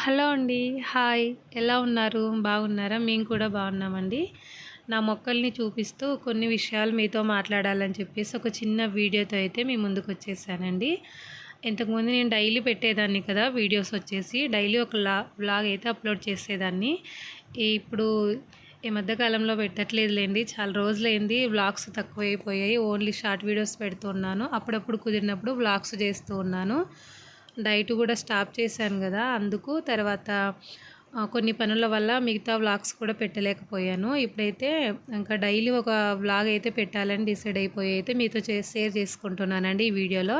Hello అండి. Hi. ఎలా ఉన్నారు? బాగున్నారా? మేము కూడా బాగున్నామండి. నా మొక్కల్ని చూపిస్తూ కొన్ని విషయాలు మీతో మాట్లాడాలని చెప్పేసి ఒక చిన్న వీడియోతో అయితే మీ ముందుకొచ్చేసానండి. ఇంతకుముందు నేను డైలీ పెట్టేదాన్ని కదా వీడియోస్ వచ్చేసి. డైలీ ఒక వ్లాగ్ అయితే అప్లోడ్ చేసేదాన్ని. ఇప్పుడు ఈ మధ్య కాలంలో పెట్టట్లేదులేండి. చాలా రోజులైంది. వ్లాగ్స్ తక్కువైపోయాయి. ఓన్లీ షార్ట్ వీడియోస్ పెడుతున్నాను. అప్పుడప్పుడు కుదిరినప్పుడు వ్లాగ్స్ చేస్తూ ఉన్నాను. డైట్ కూడా స్టాప్ చేశాను కదా, అందుకు తర్వాత కొన్ని పనుల వల్ల మిగతా వ్లాగ్స్ కూడా పెట్టలేకపోయాను. ఇప్పుడైతే ఇంకా డైలీ ఒక వ్లాగ్ అయితే పెట్టాలని డిసైడ్ అయిపోయి అయితే మీతో షేర్ చేసుకుంటున్నానండి ఈ వీడియోలో.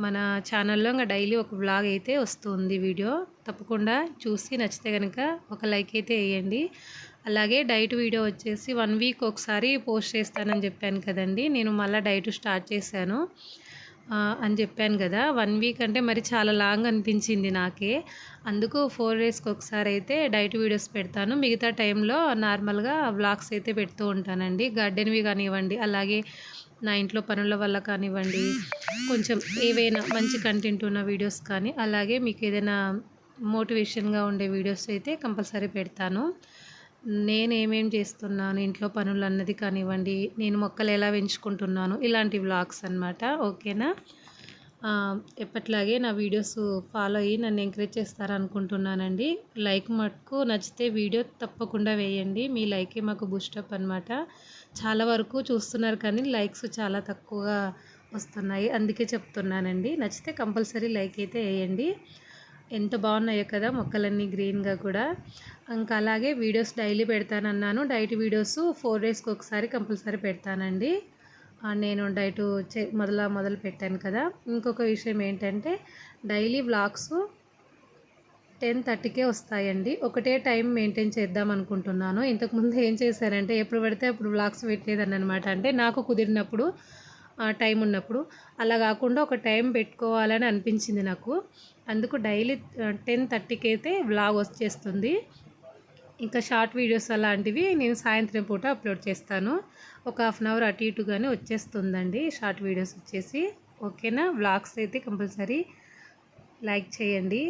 మన ఛానల్లో ఇంకా డైలీ ఒక వ్లాగ్ అయితే వస్తుంది వీడియో. తప్పకుండా చూసి నచ్చితే కనుక ఒక లైక్ అయితే వేయండి. అలాగే డైట్ వీడియో వచ్చేసి 1 వీక్ ఒకసారి పోస్ట్ చేస్తానని చెప్పాను కదండి. నేను మళ్ళీ డైట్ స్టార్ట్ చేశాను అని చెప్పాను కదా. 1 వీక్ అంటే మరి చాలా లాంగ్ అనిపించింది నాకే. అందుకు 4 డేస్కి ఒకసారి అయితే డైట్ వీడియోస్ పెడతాను. మిగతా టైంలో నార్మల్గా వ్లాగ్స్ అయితే పెడుతూ ఉంటానండి. గార్డెన్వి కానివ్వండి, అలాగే నా ఇంట్లో పనుల వల్ల కానివ్వండి, కొంచెం ఏవైనా మంచి కంటెంట్ ఉన్న వీడియోస్ కానీ, అలాగే మీకు ఏదైనా మోటివేషన్గా ఉండే వీడియోస్ అయితే కంపల్సరీ పెడతాను. నేనేమేం చేస్తున్నాను ఇంట్లో పనులు అన్నది కానివ్వండి, నేను మొక్కలు ఎలా పెంచుకుంటున్నాను, ఇలాంటి వ్లాగ్స్ అనమాట. ఓకేనా? ఎప్పట్లాగే నా వీడియోస్ ఫాలో అయ్యి నన్ను ఎంకరేజ్ చేస్తారనుకుంటున్నానండి. లైక్ మటుకు నచ్చితే వీడియో తప్పకుండా వేయండి. మీ లైకే మాకు బూస్టప్ అనమాట. చాలా వరకు చూస్తున్నారు కానీ లైక్స్ చాలా తక్కువగా వస్తున్నాయి. అందుకే చెప్తున్నానండి. నచ్చితే కంపల్సరీ లైక్ అయితే వేయండి. ఎంత బాగున్నాయో కదా మొక్కలన్నీ గ్రీన్గా కూడా. ఇంకా అలాగే వీడియోస్ డైలీ పెడతానన్నాను. డైట్ వీడియోస్ 4 డేస్కి ఒకసారి కంపల్సరీ పెడతానండి. నేను డైట్ మొదలు పెట్టాను కదా. ఇంకొక విషయం ఏంటంటే డైలీ వ్లాగ్స్ 10:30కే వస్తాయండి. ఒకటే టైం మెయింటైన్ చేద్దాం అనుకుంటున్నాను. ఇంతకుముందు ఏం చేశానంటే ఎప్పుడు పడితే అప్పుడు వ్లాగ్స్ పెట్టేదాన్ని అనమాట. అంటే నాకు కుదిరినప్పుడు, టైం ఉన్నప్పుడు. అలా కాకుండా ఒక టైం పెట్టుకోవాలని అనిపించింది నాకు. అందుకు డైలీ 10:30కి అయితే వ్లాగ్ వచ్చేస్తుంది. ఇంకా షార్ట్ వీడియోస్ అలాంటివి నేను సాయంత్రం పూట అప్లోడ్ చేస్తాను. ఒక హాఫ్ అన్ అవర్ అటు ఇటుగానే వచ్చేస్తుందండి షార్ట్ వీడియోస్ వచ్చేసి. ఓకేనా? వ్లాగ్స్ అయితే కంపల్సరీ లైక్ చేయండి.